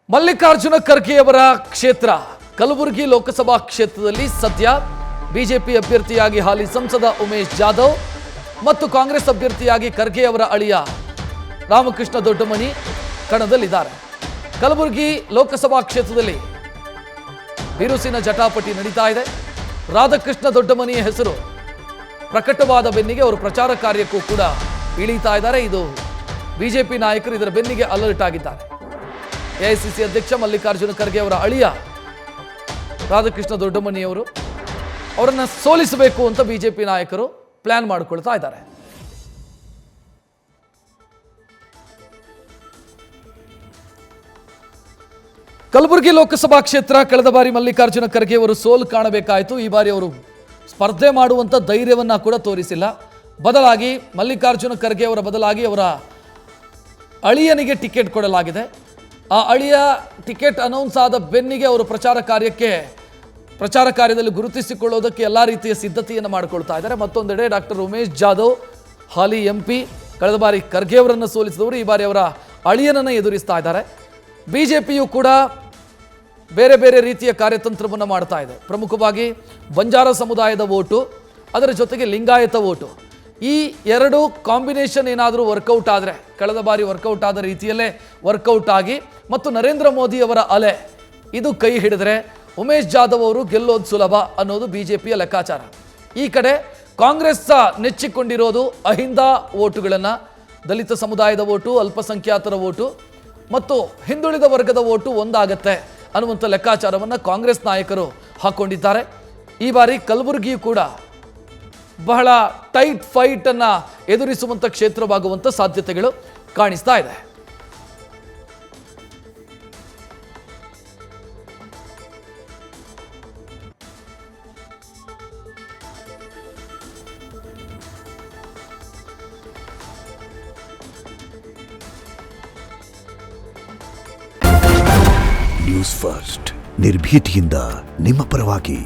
ಮಲ್ಲಿಕಾರ್ಜುನ ಖರ್ಗೆಯವರ ಕ್ಷೇತ್ರ ಕಲಬುರಗಿ ಲೋಕಸಭಾ ಕ್ಷೇತ್ರದಲ್ಲಿ ಸದ್ಯ ಬಿಜೆಪಿ ಅಭ್ಯರ್ಥಿಯಾಗಿ ಹಾಲಿ ಸಂಸದ ಉಮೇಶ್ ಜಾಧವ್ ಮತ್ತು ಕಾಂಗ್ರೆಸ್ ಅಭ್ಯರ್ಥಿಯಾಗಿ ಖರ್ಗೆಯವರ ಅಳಿಯ ರಾಮಕೃಷ್ಣ ದೊಡ್ಡಮನಿ ಕಣದಲ್ಲಿದ್ದಾರೆ. ಕಲಬುರಗಿ ಲೋಕಸಭಾ ಕ್ಷೇತ್ರದಲ್ಲಿ ಬಿರುಸಿನ ಜಟಾಪಟಿ ನಡೀತಾ ಇದೆ. ರಾಧಾಕೃಷ್ಣ ದೊಡ್ಡಮನಿಯ ಹೆಸರು ಪ್ರಕಟವಾದ ಬೆನ್ನಿಗೆ ಅವರು ಪ್ರಚಾರ ಕಾರ್ಯಕ್ಕೂ ಕೂಡ ಇಳಿತಾ ಇದ್ದಾರೆ. ಇದು ಬಿಜೆಪಿ ನಾಯಕರು ಇದರ ಬೆನ್ನಿಗೆ ಅಲರ್ಟ್ ಆಗಿದ್ದಾರೆ. ಎಐಸಿಸಿ ಅಧ್ಯಕ್ಷ ಮಲ್ಲಿಕಾರ್ಜುನ ಖರ್ಗೆ ಅವರ ಅಳಿಯ ರಾಧಾಕೃಷ್ಣ ದೊಡ್ಡಮನಿಯವರು ಅವರನ್ನು ಸೋಲಿಸಬೇಕು ಅಂತ ಬಿಜೆಪಿ ನಾಯಕರು ಪ್ಲಾನ್ ಮಾಡಿಕೊಳ್ತಾ ಇದ್ದಾರೆ. ಕಲಬುರಗಿ ಲೋಕಸಭಾ ಕ್ಷೇತ್ರ ಕಳೆದ ಬಾರಿ ಮಲ್ಲಿಕಾರ್ಜುನ ಖರ್ಗೆ ಅವರು ಸೋಲು ಕಾಣಬೇಕಾಯಿತು. ಈ ಬಾರಿ ಅವರು ಸ್ಪರ್ಧೆ ಮಾಡುವಂಥ ಧೈರ್ಯವನ್ನ ಕೂಡ ತೋರಿಸಿಲ್ಲ. ಬದಲಾಗಿ ಮಲ್ಲಿಕಾರ್ಜುನ ಖರ್ಗೆ ಅವರ ಬದಲಾಗಿ ಅವರ ಅಳಿಯನಿಗೆ ಟಿಕೆಟ್ ಕೊಡಲಾಗಿದೆ. ಆ ಅಳಿಯ ಟಿಕೆಟ್ ಅನೌನ್ಸ್ ಆದ ಬೆನ್ನಿಗೆ ಅವರು ಪ್ರಚಾರ ಕಾರ್ಯದಲ್ಲಿ ಗುರುತಿಸಿಕೊಳ್ಳೋದಕ್ಕೆ ಎಲ್ಲ ರೀತಿಯ ಸಿದ್ಧತೆಯನ್ನು ಮಾಡಿಕೊಳ್ತಾ ಇದ್ದಾರೆ. ಮತ್ತೊಂದೆಡೆ ಡಾಕ್ಟರ್ ಉಮೇಶ್ ಜಾಧವ್ ಹಾಲಿ MP, ಕಳೆದ ಬಾರಿ ಖರ್ಗೆ ಅವರನ್ನು ಸೋಲಿಸಿದವರು ಈ ಬಾರಿ ಅವರ ಅಳಿಯನನ್ನು ಎದುರಿಸ್ತಾ ಇದ್ದಾರೆ. ಬಿಜೆಪಿಯು ಕೂಡ ಬೇರೆ ಬೇರೆ ರೀತಿಯ ಕಾರ್ಯತಂತ್ರವನ್ನು ಮಾಡ್ತಾ ಇದೆ. ಪ್ರಮುಖವಾಗಿ ಬಂಜಾರ ಸಮುದಾಯದ ವೋಟು, ಅದರ ಜೊತೆಗೆ ಲಿಂಗಾಯತ ವೋಟು, ಈ ಎರಡು ಕಾಂಬಿನೇಷನ್ ಏನಾದರೂ ವರ್ಕೌಟ್ ಆದರೆ, ಕಳೆದ ಬಾರಿ ವರ್ಕೌಟ್ ಆದ ರೀತಿಯಲ್ಲೇ ವರ್ಕೌಟ್ ಆಗಿ ಮತ್ತು ನರೇಂದ್ರ ಮೋದಿ ಅವರ ಅಲೆ ಇದು ಕೈ ಹಿಡಿದ್ರೆ ಉಮೇಶ್ ಜಾಧವ್ ಅವರು ಗೆಲ್ಲೋದು ಸುಲಭ ಅನ್ನೋದು ಬಿಜೆಪಿಯ ಲೆಕ್ಕಾಚಾರ. ಈ ಕಡೆ ಕಾಂಗ್ರೆಸ್ ನೆಚ್ಚಿಕೊಂಡಿರೋದು ಅಹಿಂದ ವೋಟುಗಳನ್ನು, ದಲಿತ ಸಮುದಾಯದ ವೋಟು, ಅಲ್ಪಸಂಖ್ಯಾತರ ವೋಟು ಮತ್ತು ಹಿಂದುಳಿದ ವರ್ಗದ ವೋಟು ಒಂದಾಗತ್ತೆ ಅನ್ನುವಂಥ ಲೆಕ್ಕಾಚಾರವನ್ನು ಕಾಂಗ್ರೆಸ್ ನಾಯಕರು ಹಾಕ್ಕೊಂಡಿದ್ದಾರೆ. ಈ ಬಾರಿ ಕಲಬುರಗಿಯು ಕೂಡ ಬಹಳ ಟೈಟ್ ಫೈಟ್ ಅನ್ನ ಎದುರಿಸುವಂಥ ಕ್ಷೇತ್ರವಾಗುವಂಥ ಸಾಧ್ಯತೆಗಳು ಕಾಣಿಸ್ತಾ ಇದೆ. ನ್ಯೂಸ್ ಫಸ್ಟ್ ನಿರ್ಭೀತಿಯಿಂದ ನಿಮ್ಮ ಪರವಾಗಿ.